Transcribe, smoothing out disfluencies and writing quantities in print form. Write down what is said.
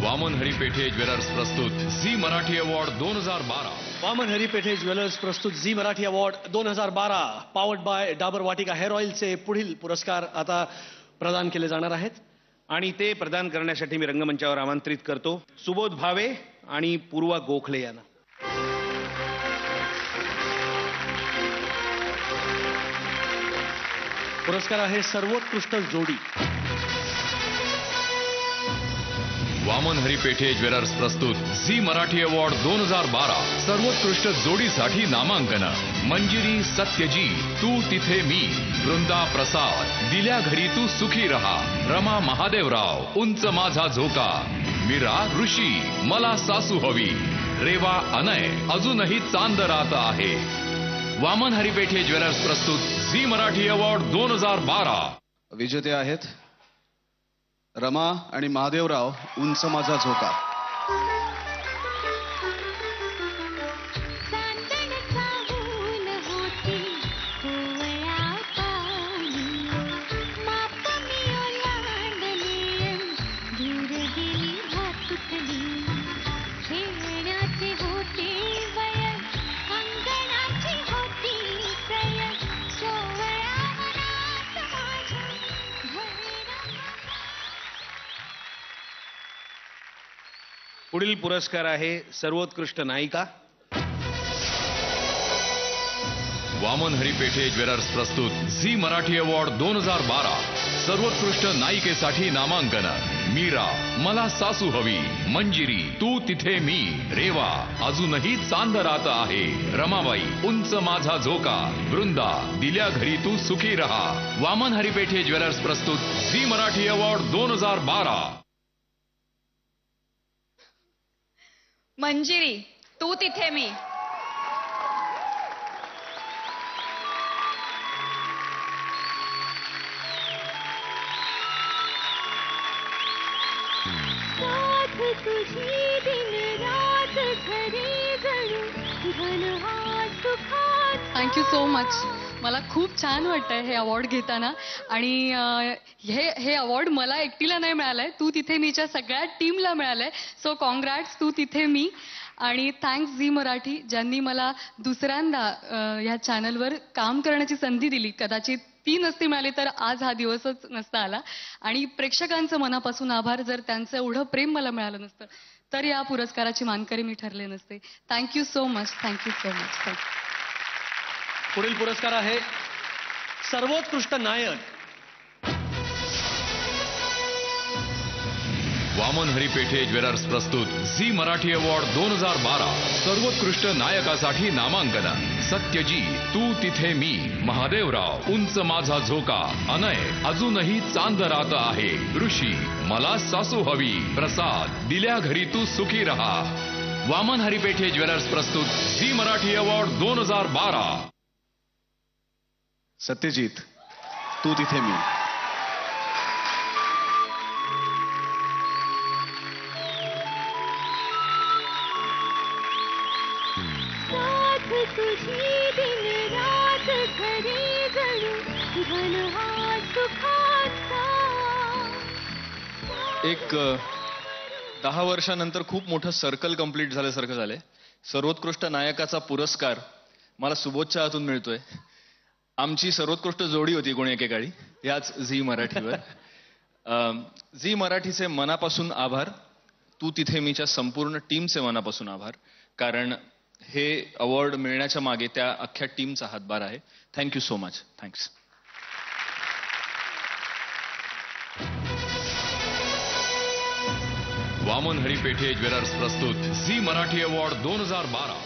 Vaman Haripethe jewellers प्रस्तुत Zee Marathi award 2012. Waman Haripethe jewellers प्रस्तुत Zee Marathi award 2012 powered by Dabur Vatika hair ऑइलचे पुढील पुरस्कार आता प्रदान केले जाणार आहेत. आणि ते प्रदान करण्यासाठी मी रंगमंचावर आमंत्रित करतो सुबोध भावे आणि पूर्वा गोखले यांना. पुरस्कार आहे सर्वोत्कृष्ट जोडी. वामन हरिपेठे ज्वेलर्स प्रस्तुत झी मराठी अवॉर्ड 2012 सर्वोत्कृष्ट जोडीसाठी नामांकन. मंजिरी सत्यजी, तू तिथे मी, वृंदा प्रसाद, दिल्या घरी तू सुखी रहा, रमा महादेवराव, उंच माझा झोका, मीरा ऋषी, मला सासू हवी, रेवा अनय, अजूनही चांद रात आहे. वामन हरिपेठे ज्वेलर्स प्रस्तुत झी मराठी अवॉर्ड 2012. विजेते आहेत रमा आणि महादेवराव, उंच माझा झोका. पुढील पुरस्कार आहे सर्वोत्कृष्ट नायिका. वामन हरिपेठे ज्वेलर्स प्रस्तुत झी मराठी अवॉर्ड 2012 सर्वोत्कृष्ट नायिकेसाठी नामांकन. मीरा, मला सासू हवी, मंजिरी, तू तिथे मी, रेवा, अजूनही चांद रात आहे, रमाबाई, उंच माझा झोका, वृंदा, दिल्या घरी तू सुखी रहा. वामन हरिपेठे ज्वेलर्स प्रस्तुत झी मराठी अवॉर्ड 2012. मंजिरी, तू तिथे मी. Thank you so much. मला खूप छान वाटतंय हे अवॉर्ड घेताना. आणि हे अवॉर्ड मला एकटीला नाही मिळालंय, तू तिथे मीच्या सगळ्या टीमला मिळालंय. सो कॉंग्रॅट्स तू तिथे मी. आणि थँक्स झी मराठी, ज्यांनी मला दुसऱ्यांदा ह्या चॅनलवर काम करण्याची संधी दिली. कदाचित ती नसती मिळाली तर आज हा दिवसच नसता आला. आणि प्रेक्षकांचं मनापासून आभार. जर त्यांचं एवढं प्रेम मला मिळालं नसतं तर या पुरस्काराची मानकरी मी ठरले नसते. Thank you so much. Thank you so much. पुढील पुरस्कार आहे सर्वोत्कृष्ट नायक. वामन हरिपेठे ज्वेलर्स प्रस्तुत झी मराठी अवॉर्ड 2012 सर्वोत्कृष्ट नायकासाठी नामांकन. सत्यजी, तू तिथे मी, महादेवराव, उंच माझा झोका, अनय, अजूनही चांद रात आहे, ऋषी, मला सासू हवी, प्रसाद, दिल्या घरी तू सुखी रहा. वामन हरिपेठे ज्वेलर्स प्रस्तुत झी मराठी अवॉर्ड 2012. सत्यजित, तू तिथे मी. एक 10 वर्षानंतर खूप मोठं सर्कल कंप्लीट झाल्यासारखं झालंय. सर्वोत्कृष्ट नायकाचा पुरस्कार मला सुबोधच्या हातून मिळतोय. आमची सर्वोत्कृष्ट जोडी होती कोणी एकेकाळी याच झी मराठीवर. झी मराठीचे मनापासून आभार. तू तिथे मीच्या संपूर्ण टीमचे मनापासून आभार. कारण हे अवॉर्ड मिळण्याच्या मागे त्या अख्ख्या टीमचा हातभार आहे. Thank you so much. Thanks. Waman Haripethe jewellers प्रस्तुत झी मराठी अवॉर्ड 2012.